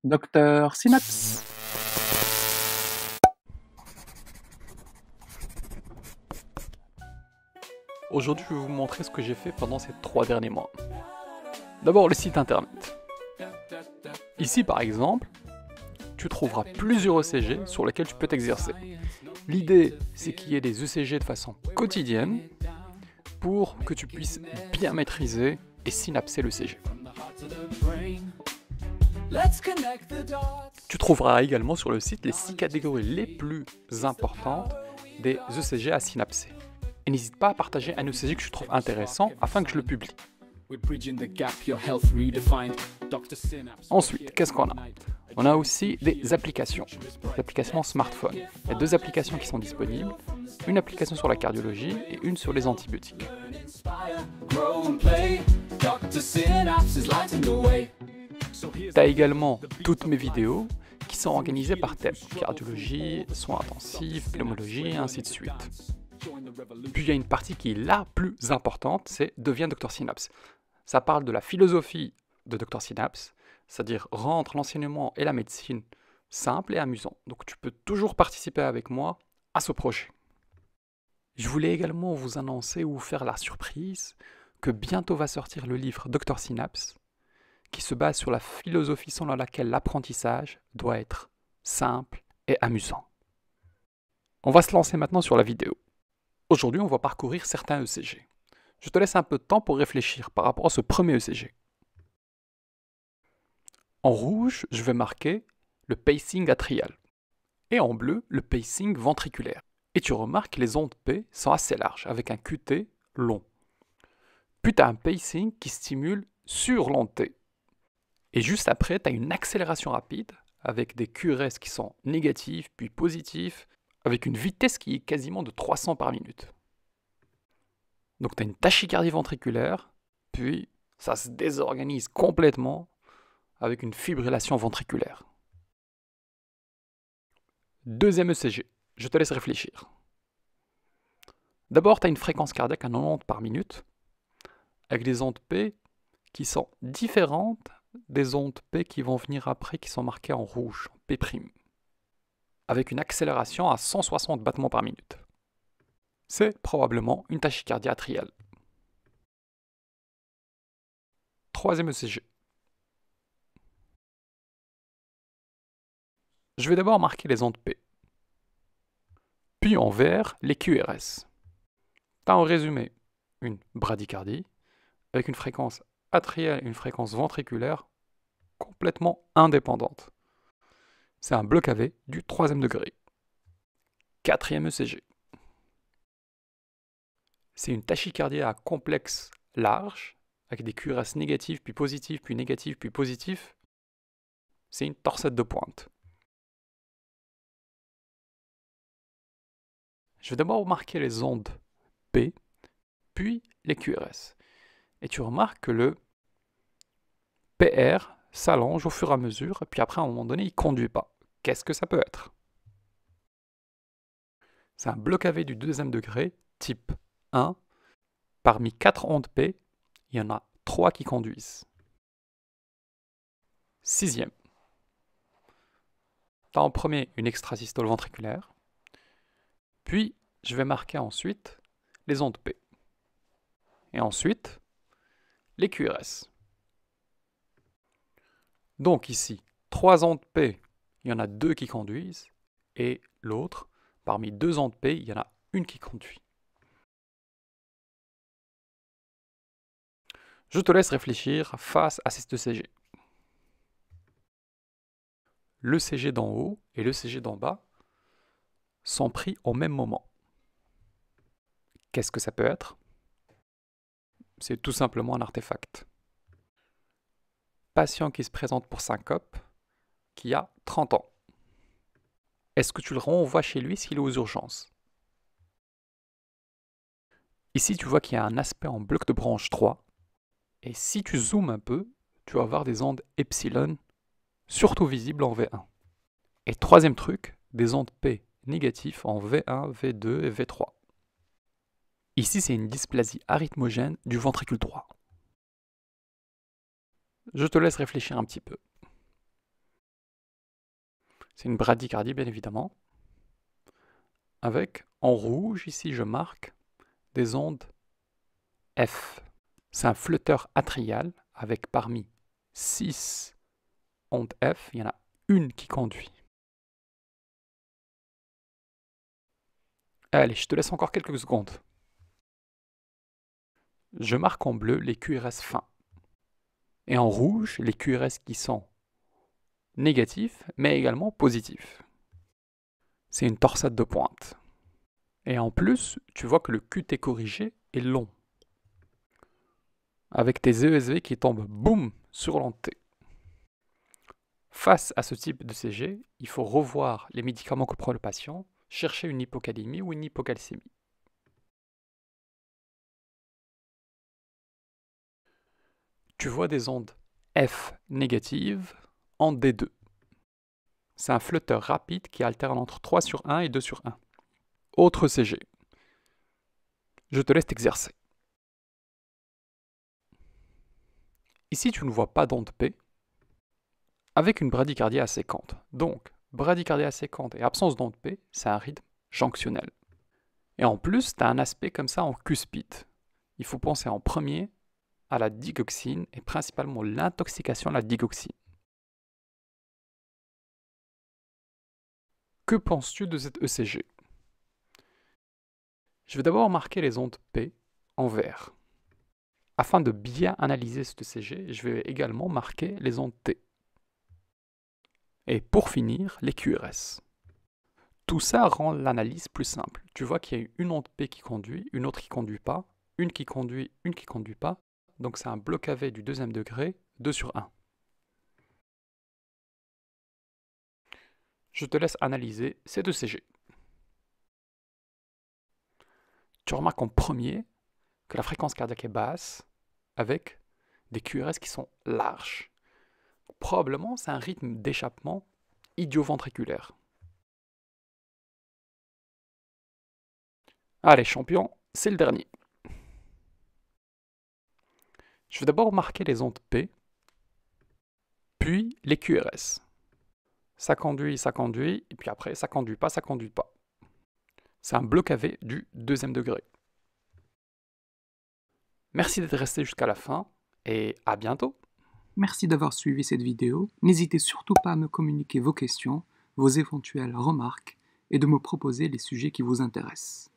Docteur Synapse. Aujourd'hui, je vais vous montrer ce que j'ai fait pendant ces 3 derniers mois. D'abord, le site internet. Ici, par exemple, tu trouveras plusieurs ECG sur lesquels tu peux t'exercer. L'idée, c'est qu'il y ait des ECG de façon quotidienne pour que tu puisses bien maîtriser et synapser l'ECG. Tu trouveras également sur le site les 6 catégories les plus importantes des ECG à synapser. Et n'hésite pas à partager un ECG que tu trouves intéressant afin que je le publie. Ensuite, qu'est-ce qu'on a? On a aussi des applications smartphone. Il y a 2 applications qui sont disponibles, une application sur la cardiologie et une sur les antibiotiques. Tu as également toutes mes vidéos qui sont organisées par thème, cardiologie, soins intensifs, pneumologie, et ainsi de suite. Puis il y a une partie qui est la plus importante, c'est Deviens Docteur Synapse. Ça parle de la philosophie de Docteur Synapse, c'est-à-dire rendre l'enseignement et la médecine simple et amusant. Donc tu peux toujours participer avec moi à ce projet. Je voulais également vous annoncer ou vous faire la surprise que bientôt va sortir le livre Docteur Synapse, qui se base sur la philosophie selon laquelle l'apprentissage doit être simple et amusant. On va se lancer maintenant sur la vidéo. Aujourd'hui, on va parcourir certains ECG. Je te laisse un peu de temps pour réfléchir par rapport à ce premier ECG. En rouge, je vais marquer le pacing atrial. Et en bleu, le pacing ventriculaire. Et tu remarques que les ondes P sont assez larges, avec un QT long. Puis tu as un pacing qui stimule sur l'onde T. Et juste après, tu as une accélération rapide, avec des QRS qui sont négatifs, puis positifs, avec une vitesse qui est quasiment de 300 par minute. Donc tu as une tachycardie ventriculaire, puis ça se désorganise complètement avec une fibrillation ventriculaire. Deuxième ECG, je te laisse réfléchir. D'abord, tu as une fréquence cardiaque à 90 par minute, avec des ondes P qui sont différentes des ondes P qui vont venir après, qui sont marquées en rouge, en P', avec une accélération à 160 battements par minute. C'est probablement une tachycardie atriale. Troisième ECG. Je vais d'abord marquer les ondes P, puis en vert les QRS. Tu as en résumé une bradycardie avec une fréquence atriale et une fréquence ventriculaire complètement indépendantes. C'est un bloc AV du 3e degré. Quatrième ECG. C'est une tachycardie à complexe large, avec des QRS négatifs, puis positifs, puis négatifs, puis positifs. C'est une torsette de pointe. Je vais d'abord marquer les ondes P, puis les QRS. Et tu remarques que le PR s'allonge au fur et à mesure, et puis après, à un moment donné, il ne conduit pas. Qu'est-ce que ça peut être? C'est un bloc AV du 2e degré, type 1. Parmi 4 ondes P, il y en a 3 qui conduisent. Sixième. Tu as en premier une extrasystole ventriculaire, puis je vais marquer ensuite les ondes P. Et ensuite, les QRS. Donc ici, 3 ondes P, il y en a 2 qui conduisent, et l'autre, parmi 2 ondes P, il y en a une qui conduit. Je te laisse réfléchir face à ces ECG. L'ECG d'en haut et l'ECG d'en bas sont pris au même moment. Qu'est-ce que ça peut être? C'est tout simplement un artefact. Patient qui se présente pour syncope, qui a 30 ans. Est-ce que tu le renvoies chez lui s'il est aux urgences? Ici, tu vois qu'il y a un aspect en bloc de branche 3. Et si tu zoomes un peu, tu vas avoir des ondes epsilon, surtout visibles en V1. Et troisième truc, des ondes P négatives en V1, V2 et V3. Ici, c'est une dysplasie arythmogène du ventricule droit. Je te laisse réfléchir un petit peu. C'est une bradycardie, bien évidemment. Avec, en rouge, ici, je marque des ondes F. C'est un flotteur atrial avec parmi 6 ondes F, il y en a une qui conduit. Allez, je te laisse encore quelques secondes. Je marque en bleu les QRS fins. Et en rouge, les QRS qui sont négatifs, mais également positifs. C'est une torsade de pointe. Et en plus, tu vois que le QT corrigé est long. Avec tes ESV qui tombent, boum, sur l'onde T. Face à ce type de CG, il faut revoir les médicaments que prend le patient, chercher une hypocalémie ou une hypocalcémie. Tu vois des ondes F négatives en D2. C'est un flotteur rapide qui alterne entre 3/1 et 2/1. Autre CG. Je te laisse t'exercer. Ici, tu ne vois pas d'onde P, avec une bradycardie asséquente. Donc, bradycardie asséquente et absence d'onde P, c'est un rythme jonctionnel. Et en plus, tu as un aspect comme ça en cuspide. Il faut penser en premier à la digoxine et principalement l'intoxication à la digoxine. Que penses-tu de cette ECG? Je vais d'abord marquer les ondes P en vert. Afin de bien analyser cette ECG, je vais également marquer les ondes T. Et pour finir, les QRS. Tout ça rend l'analyse plus simple. Tu vois qu'il y a une onde P qui conduit, une autre qui ne conduit pas, une qui conduit, une qui ne conduit pas. Donc c'est un bloc AV du deuxième degré, 2/1. Je te laisse analyser ces deux CG. Tu remarques en premier que la fréquence cardiaque est basse, avec des QRS qui sont larges. Probablement, c'est un rythme d'échappement idioventriculaire. Allez, champion, c'est le dernier. Je vais d'abord marquer les ondes P, puis les QRS. Ça conduit, et puis après, ça conduit pas, ça conduit pas. C'est un bloc AV du deuxième degré. Merci d'être resté jusqu'à la fin, et à bientôt. Merci d'avoir suivi cette vidéo. N'hésitez surtout pas à me communiquer vos questions, vos éventuelles remarques, et de me proposer les sujets qui vous intéressent.